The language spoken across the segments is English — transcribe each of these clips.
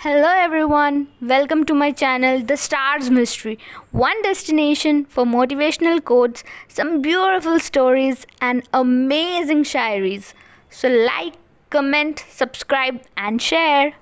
Hello everyone, welcome to my channel The Stars Mystery. One destination for motivational quotes, some beautiful stories and amazing shairis. So like, comment, subscribe and share.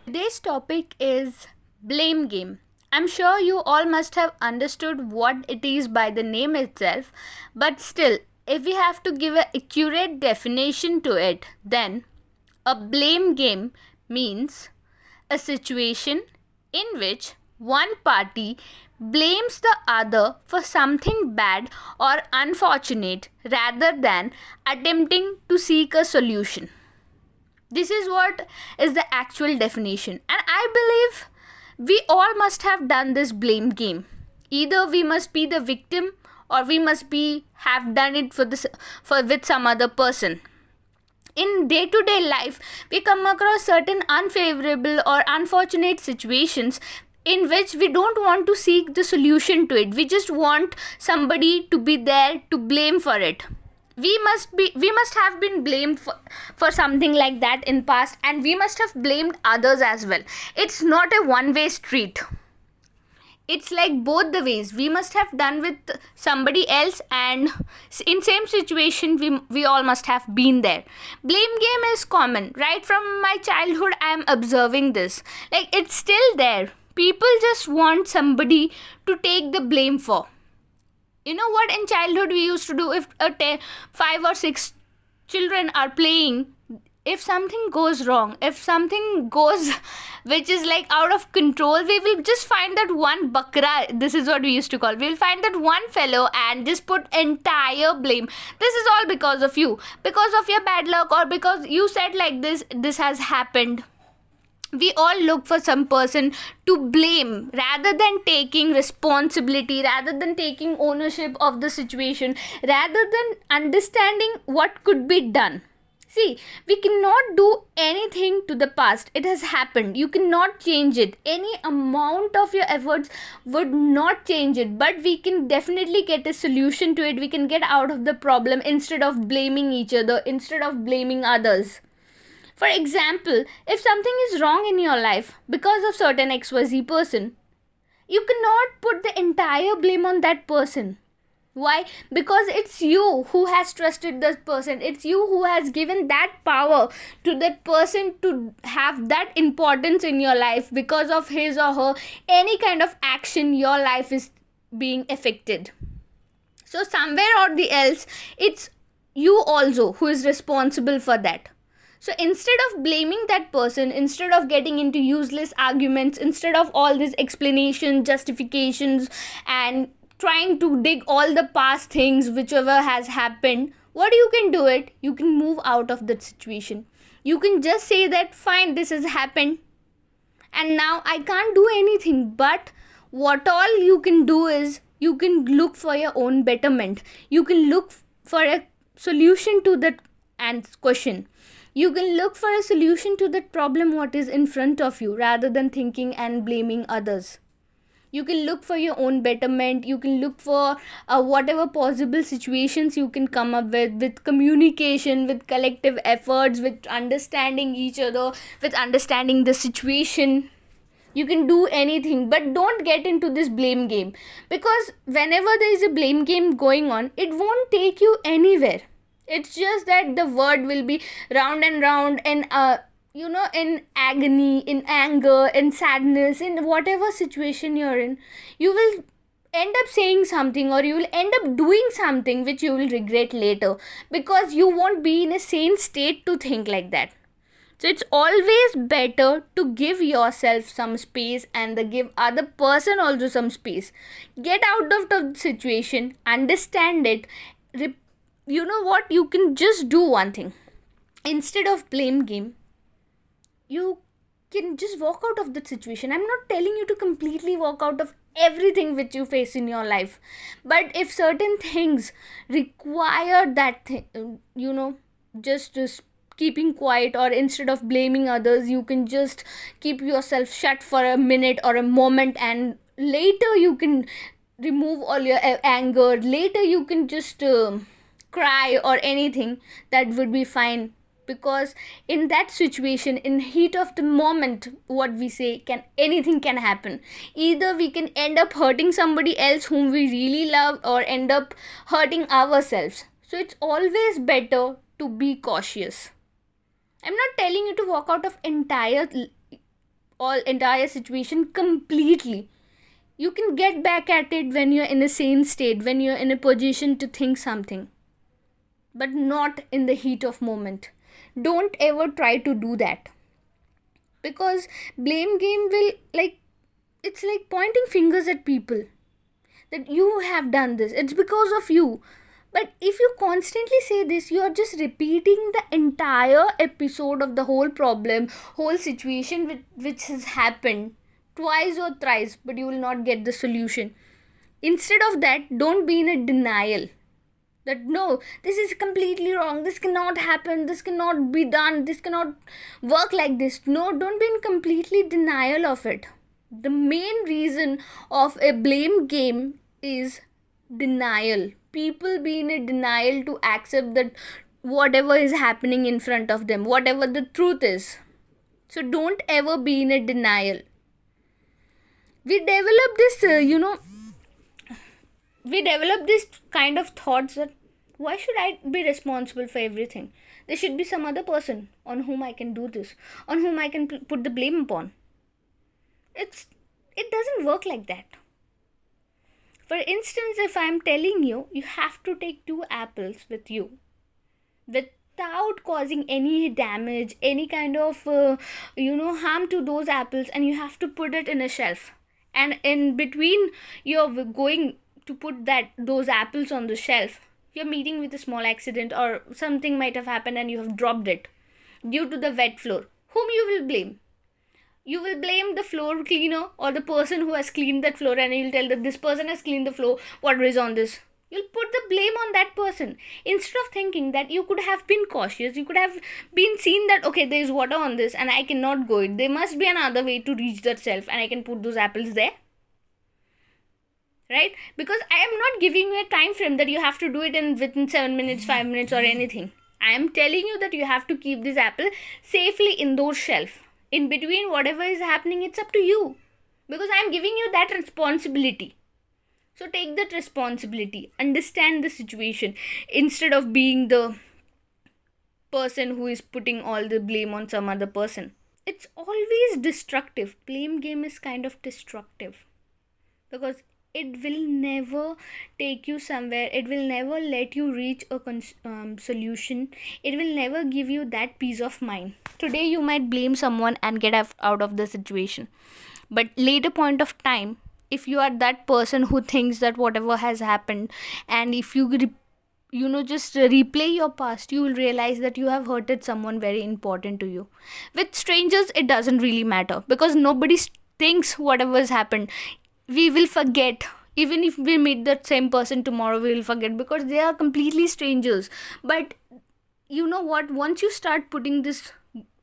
Today's topic is blame game. I'm sure you all must have understood what it is by the name itself, but still, if we have to give an accurate definition to it, then a blame game means a situation in which one party blames the other for something bad or unfortunate rather than attempting to seek a solution. This is what is the actual definition, and I believe we all must have done this blame game. Either we must be the victim or we must be have done it for with some other person. In day-to-day life, we come across certain unfavorable or unfortunate situations in which we don't want to seek the solution to it. We just want somebody to be there to blame for it. We must have been blamed for something like that in past, and we must have blamed others as well. It's not a one-way street. It's like both the ways. We must have done with somebody else, and in same situation we all must have been there. Blame game is common right from my childhood. I am observing this, like it's still there. People just want somebody to take the blame for. You know what, in childhood we used to do, if 5 or 6 children are playing, if something goes wrong, if something goes which is like out of control, we will just find that one bakra, this is what we used to call, we will find that one fellow and just put entire blame. This is all because of you, because of your bad luck, or because you said like this has happened. We all look for some person to blame rather than taking responsibility, rather than taking ownership of the situation, rather than understanding what could be done. See, we cannot do anything to the past. It has happened. You cannot change it. Any amount of your efforts would not change it. But we can definitely get a solution to it. We can get out of the problem instead of blaming each other, instead of blaming others. For example, if something is wrong in your life because of certain XYZ person, you cannot put the entire blame on that person. Why? Because it's you who has trusted that person. It's you who has given that power to that person to have that importance in your life. Because of his or her any kind of action, your life is being affected. So somewhere or the else, it's you also who is responsible for that. So instead of blaming that person, instead of getting into useless arguments, instead of all these explanations, justifications, and trying to dig all the past things whichever has happened, what you can do it, you can move out of that situation. You can just say that fine, this has happened and now I can't do anything, but what all you can do is you can look for your own betterment. You can look for a solution to that question. You can look for a solution to that problem what is in front of you, rather than thinking and blaming others. You can look for your own betterment. You can look for whatever possible situations you can come up with communication, with collective efforts, with understanding each other, with understanding the situation. You can do anything, but don't get into this blame game, because whenever there is a blame game going on, it won't take you anywhere. It's just that the word will be round and round, and in agony, in anger, in sadness, in whatever situation you're in, you will end up saying something, or you will end up doing something which you will regret later, because you won't be in a sane state to think like that. So it's always better to give yourself some space and give other person also some space. Get out of the situation, understand it. You know what, you can just do one thing. Instead of blame game, you can just walk out of that situation. I'm not telling you to completely walk out of everything which you face in your life, but if certain things require that just keeping quiet, or instead of blaming others, you can just keep yourself shut for a minute or a moment, and later you can remove all your anger. Later you can just cry or anything, that would be fine. because in that situation, in heat of the moment, what we say, anything can happen. Either we can end up hurting somebody else whom we really love, or end up hurting ourselves. So it's always better to be cautious. I'm not telling you to walk out of entire situation completely. You can get back at it when you're in a sane state, when you're in a position to think something, but not in the heat of moment. Don't ever try to do that, because blame game will, it's like pointing fingers at people, that you have done this, it's because of you. But if you constantly say this, you are just repeating the entire episode of the whole problem, whole situation which has happened twice or thrice, but you will not get the solution. Instead of that, don't be in a denial that no, this is completely wrong, this cannot happen, this cannot be done, this cannot work like this. No, don't be in completely denial of it. The main reason of a blame game is denial. People be in a denial to accept that whatever is happening in front of them, whatever the truth is. So don't ever be in a denial. We develop this we develop this kind of thoughts that why should I be responsible for everything? There should be some other person on whom I can do this, on whom I can put the blame upon. It doesn't work like that. For instance, if I'm telling you, you have to take 2 apples with you without causing any damage, any kind of harm to those apples, and you have to put it in a shelf, and in between you're going to put those apples on the shelf, you're meeting with a small accident, or something might have happened and you have dropped it due to the wet floor. Whom you will blame? You will blame the floor cleaner or the person who has cleaned that floor, and you'll tell that this person has cleaned the floor, what is on this? You'll put the blame on that person, instead of thinking that you could have been cautious, you could have been seen that okay, there is water on this and I cannot go it, there must be another way to reach that shelf and I can put those apples there. Right? Because I am not giving you a time frame that you have to do it within 7 minutes, 5 minutes or anything. I am telling you that you have to keep this apple safely in those shelf. In between whatever is happening, it's up to you, because I am giving you that responsibility. So take that responsibility, understand the situation, instead of being the person who is putting all the blame on some other person. It's always destructive. Blame game is kind of destructive, because it will never take you somewhere. It will never let you reach a solution. It will never give you that peace of mind. Today you might blame someone and get out of the situation, but later point of time, if you are that person who thinks that whatever has happened, and if you just replay your past, you will realize that you have hurted someone very important to you. With strangers, it doesn't really matter, because nobody thinks whatever has happened. We will forget. Even if we meet that same person tomorrow, we will forget, because they are completely strangers. But you know what? Once you start putting this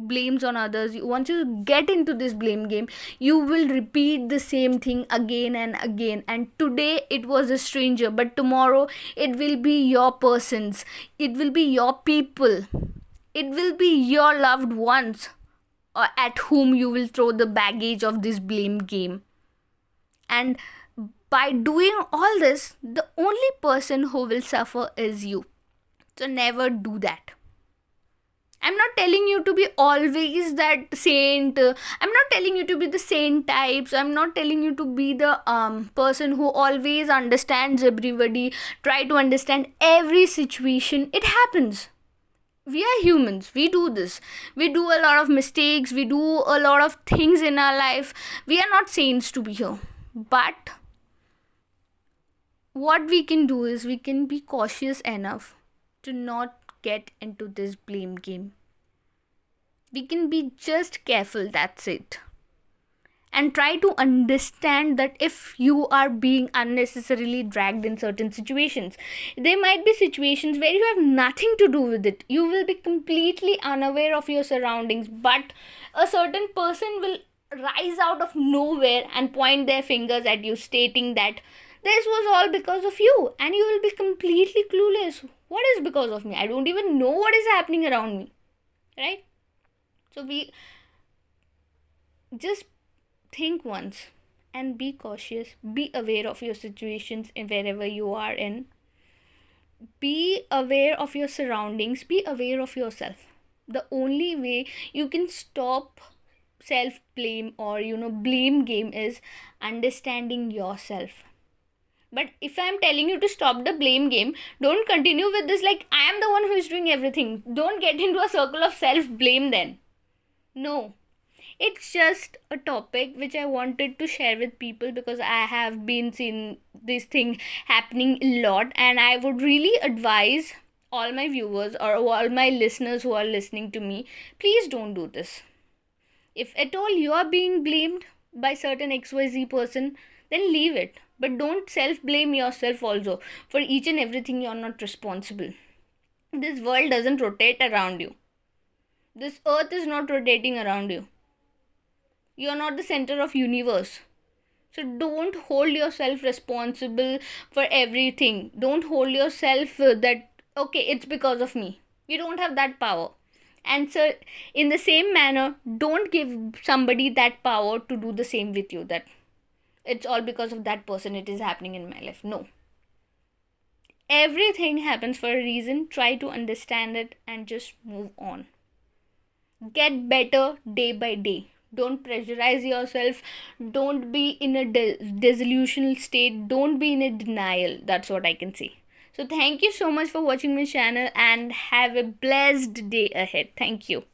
blames on others, once you get into this blame game, you will repeat the same thing again and again. And today it was a stranger, but tomorrow it will be your persons, it will be your people, it will be your loved ones, at whom you will throw the baggage of this blame game. And by doing all this, the only person who will suffer is you. So never do that. I'm not telling you to be always that saint. I'm not telling you to be the saint types. I'm not telling you to be the person who always understands everybody, try to understand every situation. It happens. We are humans. We do this. We do a lot of mistakes. We do a lot of things in our life. We are not saints to be here. But what we can do is we can be cautious enough to not get into this blame game. We can be just careful, that's it. And try to understand that if you are being unnecessarily dragged in certain situations, there might be situations where you have nothing to do with it. You will be completely unaware of your surroundings, but a certain person will rise out of nowhere and point their fingers at you, stating that this was all because of you, and you will be completely clueless. What is because of me? I don't even know what is happening around me. right? So we just think once and be cautious, be aware of your situations in wherever you are in, be aware of your surroundings, be aware of yourself. The only way you can stop self blame or blame game is understanding yourself. But if I'm telling you to stop the blame game, don't continue with this like I am the one who is doing everything. Don't get into a circle of self blame then. No, it's just a topic which I wanted to share with people because I have been seeing this thing happening a lot, and I would really advise all my viewers or all my listeners who are listening to me, please don't do this. If at all you are being blamed by certain XYZ person, then leave it. But don't self blame yourself also for each and everything. You're not responsible. This world doesn't rotate around you. This earth is not rotating around you. You're not the center of universe. So don't hold yourself responsible for everything. Don't hold yourself that okay, it's because of me. You don't have that power. And so in the same manner, don't give somebody that power to do the same with you, that it's all because of that person it is happening in my life. No. Everything happens for a reason. Try to understand it and just move on. Get better day by day. Don't pressurize yourself. Don't be in a delusional state. Don't be in a denial. That's what I can say. So thank you so much for watching my channel and have a blessed day ahead. Thank you.